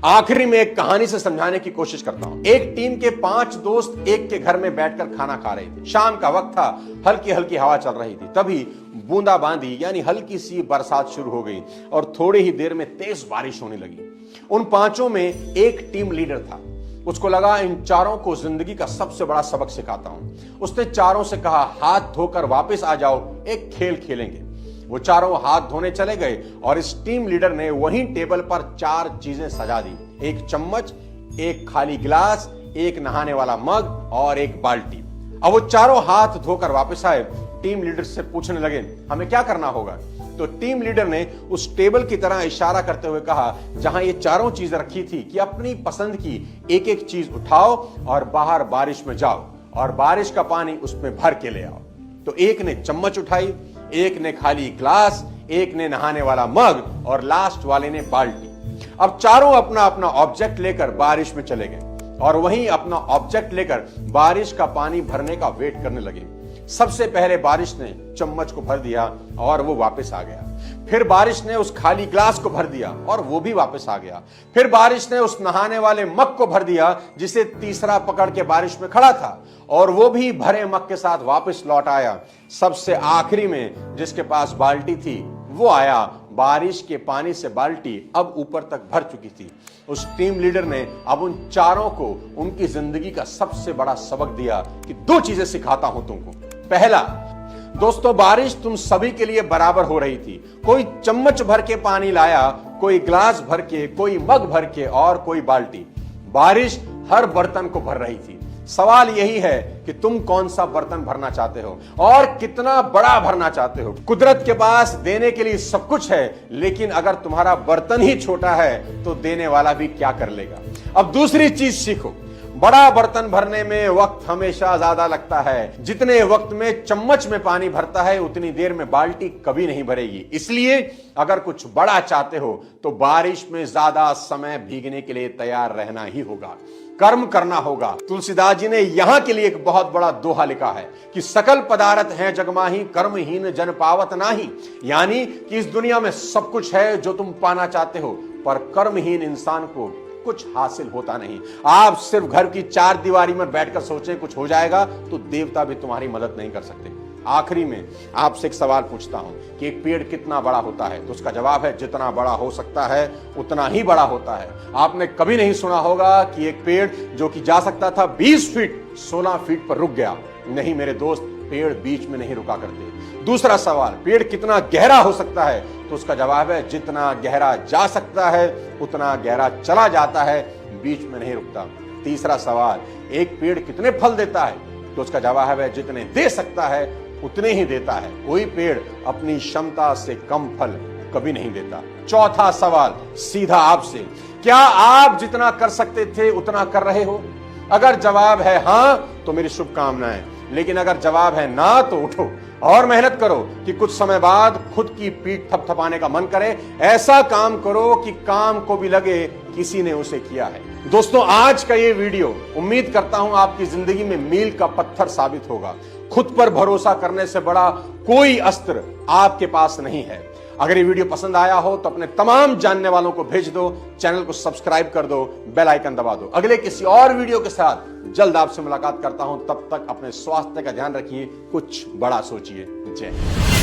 आखिरी में एक कहानी से समझाने की कोशिश करता हूं। एक टीम के 5 दोस्त एक के घर में बैठकर खाना खा रहे थे। शाम का वक्त था, हल्की हल्की हवा चल रही थी। तभी बूंदाबांदी यानी हल्की सी बरसात शुरू हो गई और थोड़ी ही देर में तेज बारिश होने लगी। उन 5 में एक टीम लीडर था। उसको लगा इन चारों को जिंदगी का सबसे बड़ा सबक सिखाता हूं। उसने चारों से कहा, हाथ धोकर वापस आ जाओ, एक खेल खेलेंगे। वो चारों हाथ धोने चले गए और इस टीम लीडर ने वहीं टेबल पर 4 चीजें सजा दी। एक चम्मच, एक खाली गिलास, एक नहाने वाला मग और एक बाल्टी। अब वो चारों हाथ धोकर वापस आए। टीम लीडर से पूछने लगे, हमें क्या करना होगा? तो टीम लीडर ने उस टेबल की तरह इशारा करते हुए कहा, जहां ये चारों चीजें रखी थी, कि अपनी पसंद की एक एक चीज उठाओ और बाहर बारिश में जाओ और बारिश का पानी उसमें भर के ले आओ। तो एक ने चम्मच उठाई, एक ने खाली ग्लास, एक ने नहाने वाला मग और लास्ट वाले ने बाल्टी। अब चारों अपना अपना ऑब्जेक्ट लेकर बारिश में चले गए और वहीं अपना ऑब्जेक्ट लेकर बारिश का पानी भरने का वेट करने लगे। सबसे पहले बारिश ने चम्मच को भर दिया और वो वापस आ गया। फिर बारिश ने उस खाली ग्लास को भर दिया और वो भी वापस आ गया। फिर बारिश ने उस नहाने वाले मग को भर दिया, जिसे तीसरा पकड़ के बारिश में खड़ा था, और वो भी भरे मग के साथ वापस लौट आया। सबसे आखिरी में जिसके पास बाल्टी थी वो आया। बारिश के पानी से बाल्टी अब ऊपर तक भर चुकी थी। उस टीम लीडर ने अब उन चारों को उनकी जिंदगी का सबसे बड़ा सबक दिया कि 2 चीजें सिखाता हूं तुमको। पहला, दोस्तों, बारिश तुम सभी के लिए बराबर हो रही थी। कोई चम्मच भर के पानी लाया, कोई ग्लास भर के, कोई मग भर के और कोई बाल्टी। बारिश हर बर्तन को भर रही थी। सवाल यही है कि तुम कौन सा बर्तन भरना चाहते हो और कितना बड़ा भरना चाहते हो। कुदरत के पास देने के लिए सब कुछ है, लेकिन अगर तुम्हारा बर्तन ही छोटा है तो देने वाला भी क्या कर लेगा। अब दूसरी चीज सीखो। बड़ा बर्तन भरने में वक्त हमेशा ज्यादा लगता है। जितने वक्त में चम्मच में पानी भरता है, उतनी देर में बाल्टी कभी नहीं भरेगी। इसलिए अगर कुछ बड़ा चाहते हो तो बारिश में ज्यादा समय भीगने के लिए तैयार रहना ही होगा, कर्म करना होगा। तुलसीदास जी ने यहां के लिए एक बहुत बड़ा दोहा लिखा है कि सकल पदार्थ हैं जगमाही, कर्महीन जन पावत नाही। यानी कि इस दुनिया में सब कुछ है जो तुम पाना चाहते हो, पर कर्महीन इंसान को कुछ हासिल होता नहीं। आप सिर्फ घर की 4 दीवारी में बैठकर सोचें कुछ हो जाएगा, तो देवता भी तुम्हारी मदद नहीं कर सकते। आखिरी में आपसे एक सवाल पूछता हूं कि एक पेड़ कितना बड़ा होता है? तो उसका जवाब है, जितना बड़ा हो सकता है उतना ही बड़ा होता है। आपने कभी नहीं सुना होगा कि एक पेड़ जो कि जा सकता था 20 फीट 16 फीट पर रुक गया। नहीं मेरे दोस्त, पेड़ बीच में नहीं रुका करते। दूसरा सवाल, पेड़ कितना गहरा हो सकता है? तो उसका जवाब है, जितना गहरा जा सकता है उतना गहरा चला जाता है, बीच में नहीं रुकता। तीसरा सवाल, एक पेड़ कितने फल देता है? तो उसका जवाब है, जितने दे सकता है उतने ही देता है। कोई पेड़ अपनी क्षमता से कम फल कभी नहीं देता। चौथा सवाल सीधा आपसे, क्या आप जितना कर सकते थे उतना कर रहे हो? अगर जवाब है हां तो मेरी शुभकामनाएं, लेकिन अगर जवाब है ना तो उठो और मेहनत करो कि कुछ समय बाद खुद की पीठ थपथपाने का मन करे। ऐसा काम करो कि काम को भी लगे किसी ने उसे किया है। दोस्तों, आज का ये वीडियो उम्मीद करता हूं आपकी जिंदगी में मील का पत्थर साबित होगा। खुद पर भरोसा करने से बड़ा कोई अस्त्र आपके पास नहीं है। अगर ये वीडियो पसंद आया हो तो अपने तमाम जानने वालों को भेज दो, चैनल को सब्सक्राइब कर दो, बेल आइकन दबा दो। अगले किसी और वीडियो के साथ जल्द आपसे मुलाकात करता हूं। तब तक अपने स्वास्थ्य का ध्यान रखिए, कुछ बड़ा सोचिए। जय हिंद।